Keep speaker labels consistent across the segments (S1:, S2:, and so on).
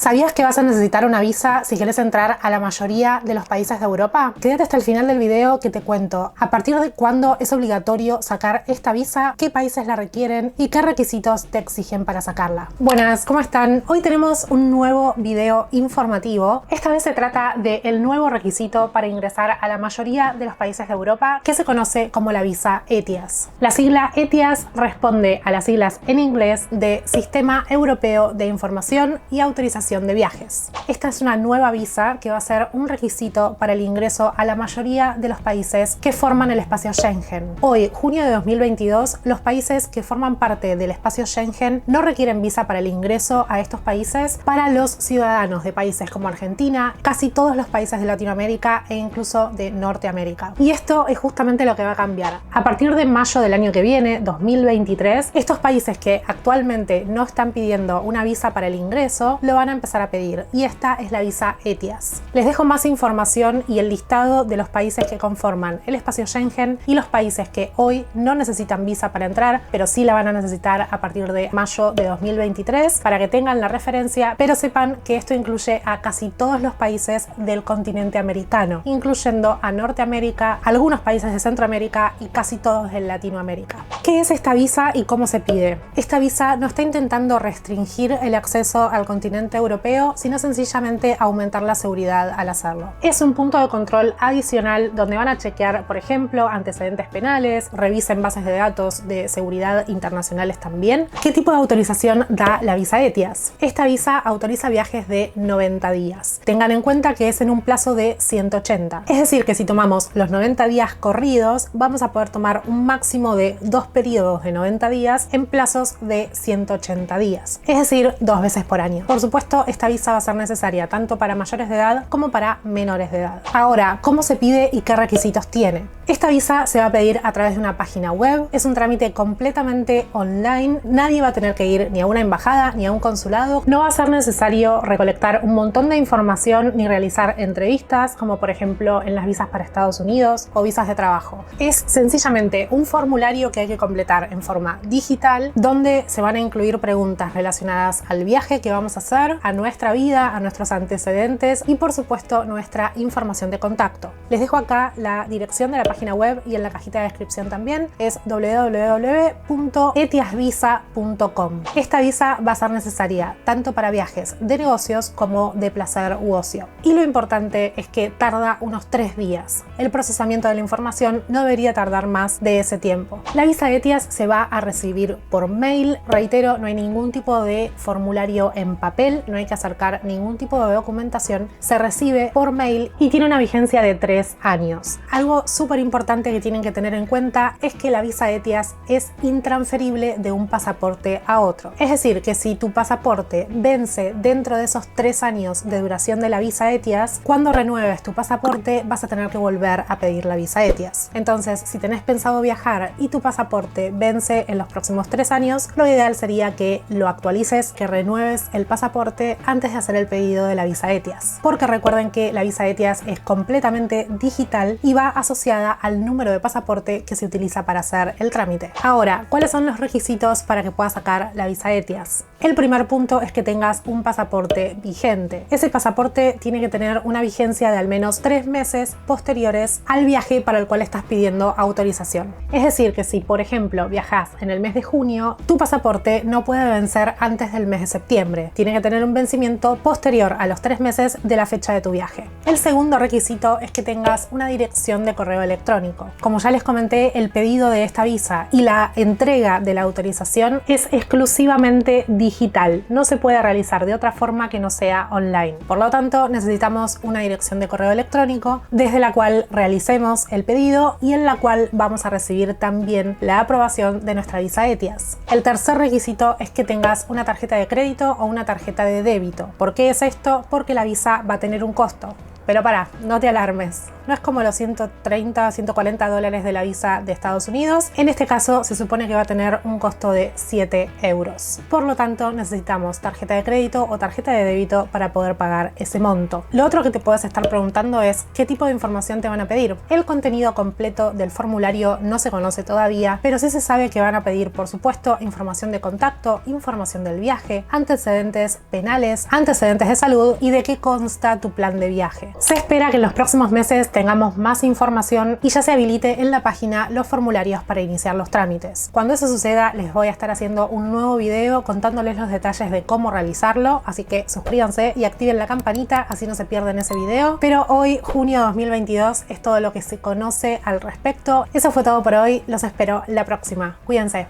S1: ¿Sabías que vas a necesitar una visa si quieres entrar a la mayoría de los países de Europa? Quédate hasta el final del video que te cuento a partir de cuándo es obligatorio sacar esta visa, qué países la requieren y qué requisitos te exigen para sacarla. Buenas, ¿cómo están? Hoy tenemos un nuevo video informativo. Esta vez se trata del nuevo requisito para ingresar a la mayoría de los países de Europa, que se conoce como la visa ETIAS. La sigla ETIAS responde a las siglas en inglés de Sistema Europeo de Información y Autorización de Viajes. Esta es una nueva visa que va a ser un requisito para el ingreso a la mayoría de los países que forman el espacio Schengen. Hoy, junio de 2022, los países que forman parte del espacio Schengen no requieren visa para el ingreso a estos países para los ciudadanos de países como Argentina, casi todos los países de Latinoamérica e incluso de Norteamérica. Y esto es justamente lo que va a cambiar. A partir de mayo del año que viene, 2023, estos países que actualmente no están pidiendo una visa para el ingreso, lo van a empezar a pedir, y esta es la visa ETIAS. Les dejo más información y el listado de los países que conforman el espacio Schengen y los países que hoy no necesitan visa para entrar, pero sí la van a necesitar a partir de mayo de 2023 para que tengan la referencia, pero sepan que esto incluye a casi todos los países del continente americano, incluyendo a Norteamérica, algunos países de Centroamérica y casi todos de Latinoamérica. ¿Qué es esta visa y cómo se pide? Esta visa no está intentando restringir el acceso al continente europeo, sino sencillamente aumentar la seguridad al hacerlo. Es un punto de control adicional donde van a chequear, por ejemplo, antecedentes penales, revisen bases de datos de seguridad internacionales también. ¿Qué tipo de autorización da la visa ETIAS? Esta visa autoriza viajes de 90 días. Tengan en cuenta que es en un plazo de 180. Es decir, que si tomamos los 90 días corridos, vamos a poder tomar un máximo de 2 periodos de 90 días en plazos de 180 días. Es decir, 2 veces por año. Por supuesto, esta visa va a ser necesaria tanto para mayores de edad como para menores de edad. Ahora, ¿cómo se pide y qué requisitos tiene? Esta visa se va a pedir a través de una página web. Es un trámite completamente online. Nadie va a tener que ir ni a una embajada ni a un consulado. No va a ser necesario recolectar un montón de información ni realizar entrevistas, como por ejemplo en las visas para Estados Unidos o visas de trabajo. Es sencillamente un formulario que hay que completar en forma digital, donde se van a incluir preguntas relacionadas al viaje que vamos a hacer, a nuestra vida, a nuestros antecedentes y por supuesto nuestra información de contacto. Les dejo acá la dirección de la página web y en la cajita de descripción también. Es www.etiasvisa.com. Esta visa va a ser necesaria tanto para viajes de negocios como de placer u ocio. Y lo importante es que tarda unos 3 días. El procesamiento de la información no debería tardar más de ese tiempo. La visa ETIAS se va a recibir por mail. Reitero, no hay ningún tipo de formulario en papel, no hay que acercar ningún tipo de documentación. Se recibe por mail y tiene una vigencia de 3 años. Algo súper importante que tienen que tener en cuenta es que la visa ETIAS es intransferible de un pasaporte a otro. Es decir, que si tu pasaporte vence dentro de esos 3 años de duración de la visa ETIAS, cuando renueves tu pasaporte vas a tener que volver a pedir la visa ETIAS. Entonces, si tenés pensado viajar y tu pasaporte vence en los próximos 3 años, lo ideal sería que lo actualices, que renueves el pasaporte antes de hacer el pedido de la visa ETIAS. Porque recuerden que la visa ETIAS es completamente digital y va asociada al número de pasaporte que se utiliza para hacer el trámite. Ahora, ¿cuáles son los requisitos para que puedas sacar la visa ETIAS? El primer punto es que tengas un pasaporte vigente. Ese pasaporte tiene que tener una vigencia de al menos 3 meses posteriores al viaje para el cual estás pidiendo autorización. Es decir, que si por ejemplo viajas en el mes de junio, tu pasaporte no puede vencer antes del mes de septiembre. Tiene que tener un vencimiento posterior a los 3 meses de la fecha de tu viaje. El segundo requisito es que tengas una dirección de correo electrónico. Como ya les comenté, el pedido de esta visa y la entrega de la autorización es exclusivamente digital. No se puede realizar de otra forma que no sea online. Por lo tanto, necesitamos una dirección de correo electrónico desde la cual realicemos el pedido y en la cual vamos a recibir también la aprobación de nuestra visa ETIAS. El tercer requisito es que tengas una tarjeta de crédito o una tarjeta de débito. ¿Por qué es esto? Porque la visa va a tener un costo. Pero pará, no te alarmes. No es como los 130, 140 dólares de la visa de Estados Unidos. En este caso se supone que va a tener un costo de 7 euros. Por lo tanto, necesitamos tarjeta de crédito o tarjeta de débito para poder pagar ese monto. Lo otro que te puedes estar preguntando es qué tipo de información te van a pedir. El contenido completo del formulario no se conoce todavía, pero sí se sabe que van a pedir, por supuesto, información de contacto, información del viaje, antecedentes penales, antecedentes de salud y de qué consta tu plan de viaje. Se espera que en los próximos meses tengamos más información y ya se habilite en la página los formularios para iniciar los trámites. Cuando eso suceda, les voy a estar haciendo un nuevo video contándoles los detalles de cómo realizarlo, así que suscríbanse y activen la campanita, así no se pierden ese video. Pero hoy, junio 2022, es todo lo que se conoce al respecto. Eso fue todo por hoy, los espero la próxima. Cuídense.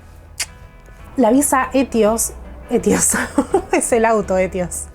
S1: La visa Etios es el auto Etios.